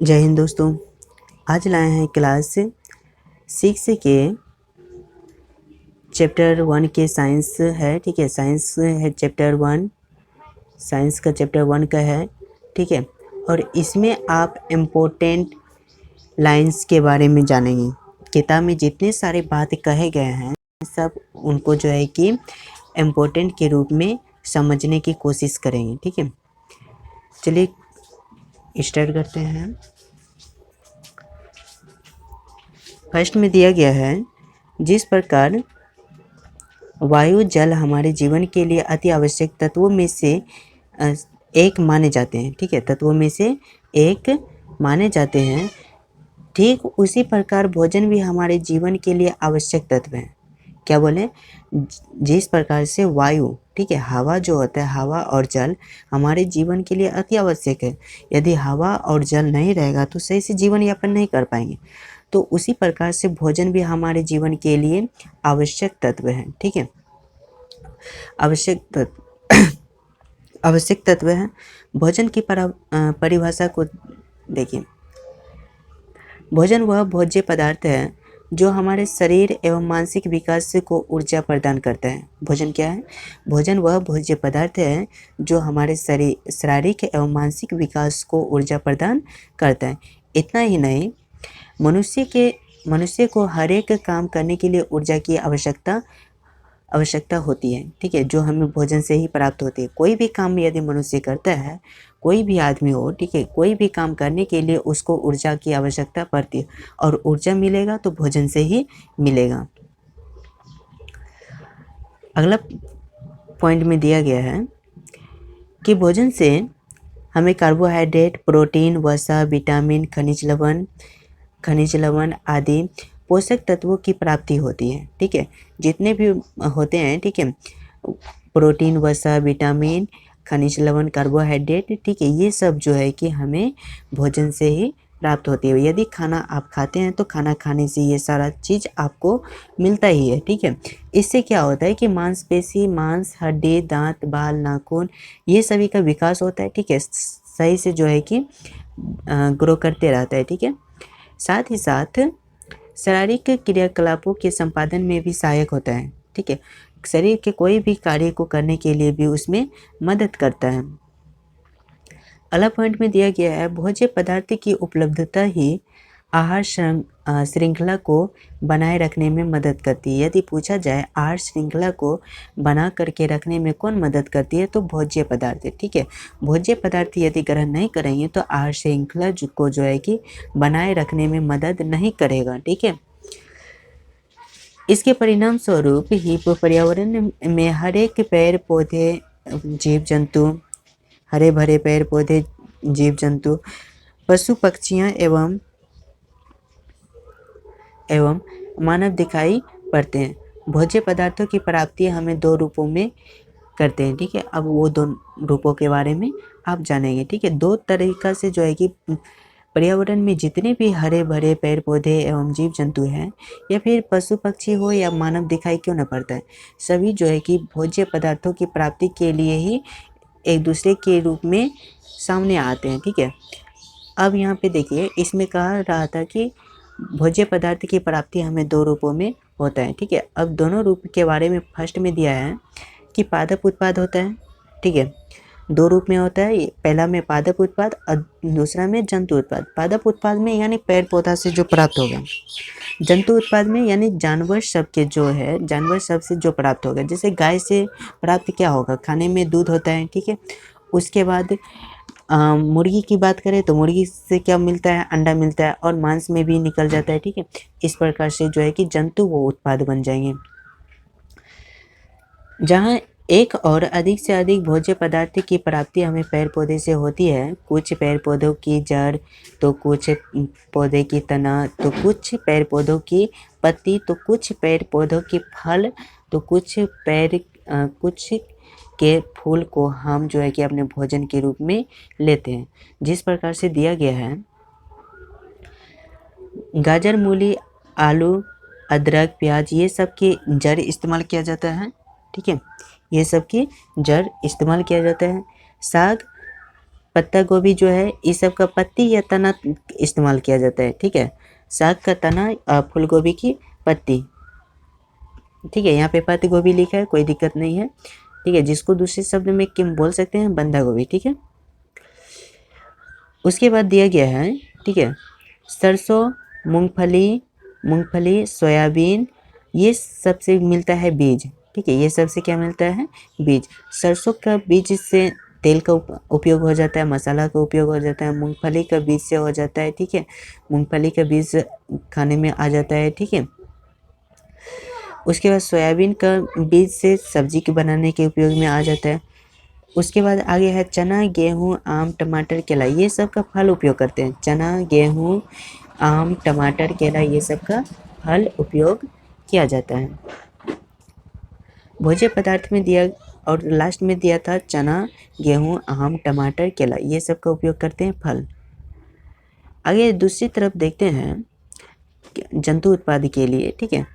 जय हिंद दोस्तों। आज लाए हैं क्लास 6 के चैप्टर 1 के साइंस है। ठीक है, साइंस है चैप्टर 1, साइंस का चैप्टर 1 का है। ठीक है, और इसमें आप इम्पोर्टेंट लाइंस के बारे में जानेंगे। किताब में जितने सारे बातें कहे गए हैं सब उनको जो है कि इम्पोर्टेंट के रूप में समझने की कोशिश करेंगे। ठीक है, चलिए स्टार्ट करते हैं। फर्स्ट में दिया गया है, जिस प्रकार वायु जल हमारे जीवन के लिए अति आवश्यक तत्वों में से एक माने जाते हैं। ठीक है, तत्वों में से एक माने जाते हैं, ठीक उसी प्रकार भोजन भी हमारे जीवन के लिए आवश्यक तत्व है। क्या बोले? जिस प्रकार से वायु, ठीक है, हवा जो होता है, हवा और जल हमारे जीवन के लिए अति आवश्यक है। यदि हवा और जल नहीं रहेगा तो सही से जीवन यापन नहीं कर पाएंगे। तो उसी प्रकार से भोजन भी हमारे जीवन के लिए आवश्यक तत्व है। ठीक है, आवश्यक तत्व आवश्यक तत्व है। भोजन की परिभाषा को देखिए। भोजन वह भोज्य पदार्थ है जो हमारे शरीर एवं मानसिक विकास को ऊर्जा प्रदान करता है। भोजन क्या है? भोजन वह भोज्य पदार्थ है जो हमारे शारीरिक एवं मानसिक विकास को ऊर्जा प्रदान करता है। इतना ही नहीं, मनुष्य को हर एक काम करने के लिए ऊर्जा की आवश्यकता होती है। ठीक है, जो हमें भोजन से ही प्राप्त होती है। कोई भी काम यदि मनुष्य करता है, कोई भी आदमी हो, ठीक है, कोई भी काम करने के लिए उसको ऊर्जा की आवश्यकता पड़ती है, और ऊर्जा मिलेगा तो भोजन से ही मिलेगा। अगला पॉइंट में दिया गया है कि भोजन से हमें कार्बोहाइड्रेट, प्रोटीन, वसा, विटामिन, खनिज लवण आदि पोषक तत्वों की प्राप्ति होती है। ठीक है, जितने भी होते हैं, ठीक है, प्रोटीन, वसा, विटामिन, खनिज लवण, कार्बोहाइड्रेट, ठीक है, ये सब जो है कि हमें भोजन से ही प्राप्त होती है। यदि खाना आप खाते हैं तो खाना खाने से ये सारा चीज़ आपको मिलता ही है। ठीक है, इससे क्या होता है कि मांसपेशी, मांस, हड्डी, दांत, बाल, नाखून, ये सभी का विकास होता है। ठीक है, सही से जो है कि ग्रो करते रहता है। ठीक है, साथ ही साथ शारीरिक क्रियाकलापों के संपादन में भी सहायक होता है। ठीक है, शरीर के कोई भी कार्य को करने के लिए भी उसमें मदद करता है। अगला पॉइंट में दिया गया है, भोज्य पदार्थ की उपलब्धता ही आहार श्रृंखला को बनाए रखने में मदद करती है। यदि पूछा जाए आहार श्रृंखला को बना करके रखने में कौन मदद करती है, तो भोज्य पदार्थ। ठीक है, भोज्य पदार्थ यदि ग्रहण नहीं करेंगे तो आहार श्रृंखला को जो है कि बनाए रखने में मदद नहीं करेगा। ठीक है, इसके परिणाम स्वरूप ही पर्यावरण में हर एक पेड़ पौधे, जीव जंतु, हरे भरे पेड़ पौधे, जीव जंतु, पशु पक्षियाँ एवं मानव दिखाई पड़ते हैं। भोज्य पदार्थों की प्राप्ति हमें दो रूपों में करते हैं। ठीक है, अब वो दो रूपों के बारे में आप जानेंगे। ठीक है, दो तरीका से जो है कि पर्यावरण में जितने भी हरे भरे पेड़ पौधे एवं जीव जंतु हैं, या फिर पशु पक्षी हो या मानव दिखाई क्यों न पड़ता है, सभी जो है कि भोज्य पदार्थों की प्राप्ति के लिए ही एक दूसरे के रूप में सामने आते हैं। ठीक है, अब यहाँ पे देखिए, इसमें कहा रहा था कि भोज्य पदार्थ की प्राप्ति हमें दो रूपों में होता है। ठीक है, अब दोनों रूप के बारे में फर्स्ट में दिया है कि पादप उत्पाद होता है। ठीक है, दो रूप में होता है, पहला में पादप उत्पाद और दूसरा में जंतु उत्पाद। पादप उत्पाद में यानी पेड़ पौधा से जो प्राप्त होगा, जंतु उत्पाद में यानी जानवर सब के जो है, जानवर सब से जो प्राप्त होगा। जैसे गाय से प्राप्त क्या होगा, खाने में दूध होता है। ठीक है, उसके बाद मुर्गी की बात करें तो मुर्गी से क्या मिलता है, अंडा मिलता है, और मांस में भी निकल जाता है। ठीक है, इस प्रकार से जो है कि जंतु वो उत्पाद बन जाएंगे। जहाँ एक और अधिक से अधिक भोज्य पदार्थ की प्राप्ति हमें पेड़ पौधे से होती है। कुछ पेड़ पौधों की जड़, तो कुछ पौधे की तना, तो कुछ पेड़ पौधों की पत्ती, तो कुछ पेड़ पौधों की फल, तो कुछ के फूल को हम जो है कि अपने भोजन के रूप में लेते हैं। जिस प्रकार से दिया गया है, गाजर, मूली, आलू, अदरक, प्याज, ये सब की जड़ इस्तेमाल किया जाता है। ठीक है, ये सब की जड़ इस्तेमाल किया जाता है। साग पत्ता गोभी जो है इस सब का पत्ती या तना इस्तेमाल किया जाता है, ठीक है। साग का तना, फूल गोभी की पत्ती, ठीक है। यहाँ पे पत्ती गोभी लिखा है, कोई दिक्कत नहीं है, ठीक है। जिसको दूसरे शब्द में किम बोल सकते हैं, बंधा गोभी, ठीक है। उसके बाद दिया गया है, ठीक है, सरसों, मूंगफली, सोयाबीन, ये सबसे मिलता है बीज, ठीक है। ये सबसे क्या मिलता है, बीज। सरसों का बीज से तेल का उपयोग हो जाता है, मसाला का उपयोग हो जाता है, मूंगफली का बीज से हो जाता है, ठीक है। मूंगफली का बीज खाने में आ जाता है, ठीक है। उसके बाद सोयाबीन का बीज से सब्जी के बनाने के उपयोग में आ जाता है। उसके बाद आगे है चना, गेहूँ, आम, टमाटर, केला, ये सब का फल उपयोग करते हैं। चना, गेहूँ, आम, टमाटर, केला, ये सब का फल उपयोग किया जाता है। भोज्य पदार्थ में दिया और लास्ट में दिया था चना, गेहूँ, आम, टमाटर, केला, ये सब का उपयोग करते हैं फल। आगे दूसरी तरफ देखते हैं जंतु उत्पाद के लिए, ठीक है।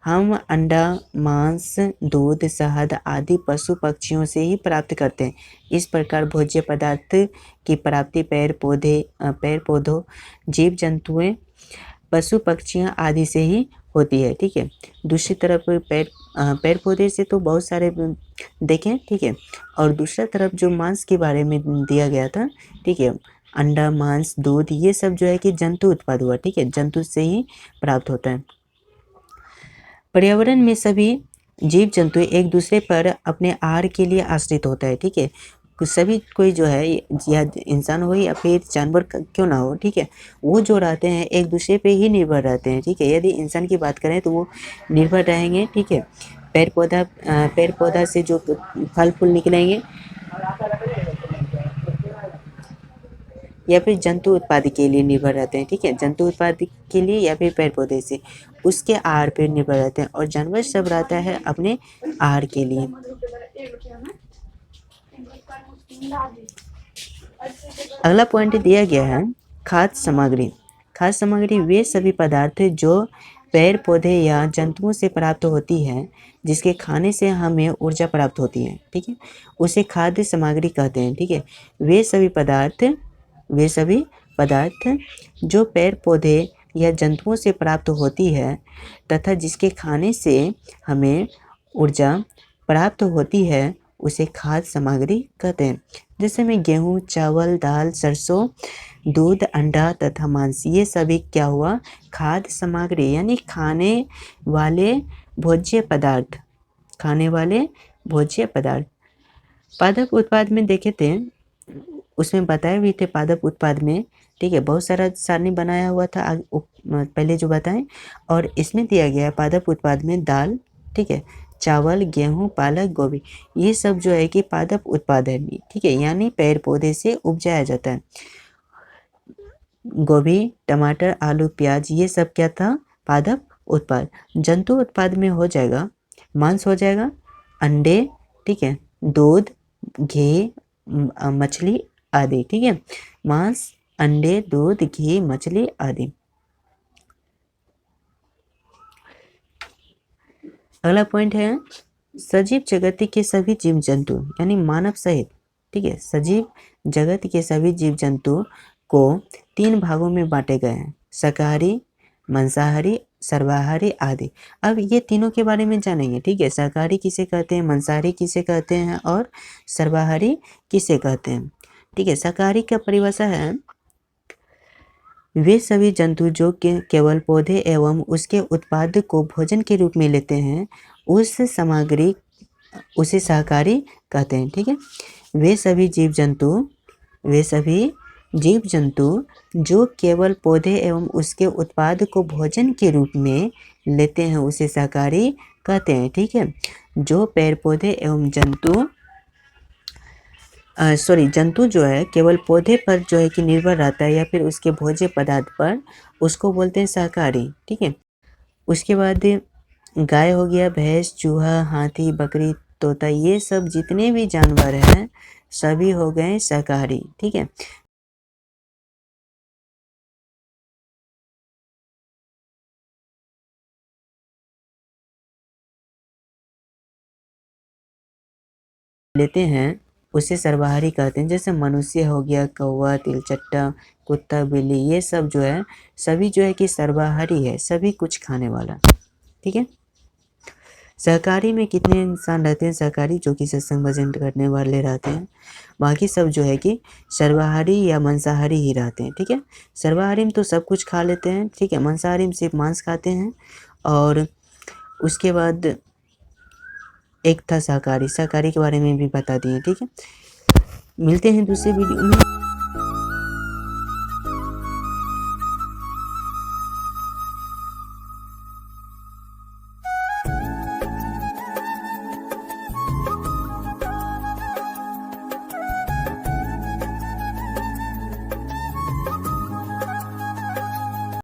हम अंडा, मांस, दूध, शहद आदि पशु पक्षियों से ही प्राप्त करते हैं। इस प्रकार भोज्य पदार्थ की प्राप्ति पेड़ पौधों, जीव जंतुएं, पशु पक्षियाँ आदि से ही होती है, ठीक है। दूसरी तरफ पेड़ पौधे से तो बहुत सारे देखें, ठीक है। और दूसरा तरफ जो मांस के बारे में दिया गया था, ठीक है, अंडा, मांस, दूध, ये सब जो है कि जंतु उत्पाद हुआ, ठीक है, जंतु से ही प्राप्त होता है। पर्यावरण में सभी जीव जंतु एक दूसरे पर अपने आहार के लिए आश्रित होता है, ठीक है। सभी कोई जो है, या इंसान हो या फिर जानवर क्यों ना हो, ठीक है, वो जो रहते हैं एक दूसरे पे ही निर्भर रहते हैं, ठीक है। यदि इंसान की बात करें तो वो निर्भर रहेंगे, ठीक है। पेड़ पौधा से जो फल फूल निकलेंगे, या फिर जंतु उत्पाद के लिए निर्भर रहते हैं, ठीक है। जंतु उत्पाद के लिए या फिर पेड़ पौधे से उसके आहार पर निर्भर रहते हैं, और जानवर सब रहता है अपने आहार के लिए। अगला पॉइंट दिया गया है खाद्य सामग्री। खाद्य सामग्री वे सभी पदार्थ जो पेड़ पौधे या जंतुओं से प्राप्त होती है, जिसके खाने से हमें ऊर्जा प्राप्त होती है, ठीक है, उसे खाद्य सामग्री कहते हैं, ठीक है। वे सभी पदार्थ जो पेड़ पौधे या जंतुओं से प्राप्त होती है तथा जिसके खाने से हमें ऊर्जा प्राप्त होती है, उसे खाद्य सामग्री कहते हैं। जैसे में गेहूँ, चावल, दाल, सरसों, दूध, अंडा तथा मांस, ये सभी क्या हुआ, खाद्य सामग्री, यानी वाले भोज्य पदार्थ खाने वाले भोज्य पदार्थ। पादप उत्पाद में देखे थे, उसमें बताए भी थे पादप उत्पाद में, ठीक है, बहुत सारा सारणी बनाया हुआ था पहले जो बताएं। और इसमें दिया गया है पादप उत्पाद में दाल, ठीक है, चावल, गेहूं, पालक, गोभी, ये सब जो है कि पादप उत्पाद है, ठीक है, यानी पेड़ पौधे से उपजाया जाता है। गोभी, टमाटर, आलू, प्याज, ये सब क्या था, पादप उत्पाद। जंतु उत्पाद में हो जाएगा मांस, हो जाएगा अंडे, ठीक है, दूध, घी, मछली आदि, ठीक है। मांस, अंडे, दूध, घी, मछली आदि। अगला पॉइंट है सजीव जगत के सभी जीव जंतु, यानी मानव सहित, ठीक है, सजीव जगत के सभी जीव जंतु को 3 भागों में बांटे गए हैं, शाकाहारी, मांसाहारी, सर्वाहारी आदि। अब ये तीनों के बारे में जानेंगे, ठीक है। शाकाहारी किसे कहते हैं, मांसाहारी किसे कहते हैं, और सर्वाहारी किसे कहते हैं, ठीक है। शाकाहारी का परिभाषा है वे सभी जंतु जो केवल पौधे एवं उसके उत्पाद को भोजन के रूप में लेते हैं, उसे शाकाहारी कहते हैं, ठीक है। वे सभी जीव जंतु जो केवल पौधे एवं उसके उत्पाद को भोजन के रूप में लेते हैं, उसे शाकाहारी कहते हैं, ठीक है। जो पेड़ पौधे एवं जंतु जो है केवल पौधे पर जो है कि निर्भर रहता है, या फिर उसके भोज्य पदार्थ पर, उसको बोलते हैं शाकाहारी, ठीक है। उसके बाद गाय हो गया, भैंस, चूहा, हाथी, बकरी, तोता, ये सब जितने भी जानवर हैं सभी हो गए शाकाहारी, ठीक है। लेते हैं उसे सर्वाहारी कहते हैं। जैसे मनुष्य हो गया, कौवा, तिलचट्टा, कुत्ता, बिल्ली, ये सब जो है सभी जो है कि सर्वाहारी है, सभी कुछ खाने वाला। ठीक है। शाकाहारी में कितने इंसान रहते हैं? शाकाहारी जो कि सत्संग भजन करने वाले रहते हैं। बाकी सब जो है कि सर्वाहारी या मांसाहारी ही रहते हैं। ठीक है। सर्वाहारी में तो सब कुछ खा लेते हैं। ठीक है। मांसाहारी में सिर्फ मांस खाते हैं। और उसके बाद एक था शाकाहारी। शाकाहारी के बारे में भी बता दिए। ठीक है। मिलते हैं दूसरे वीडियो में।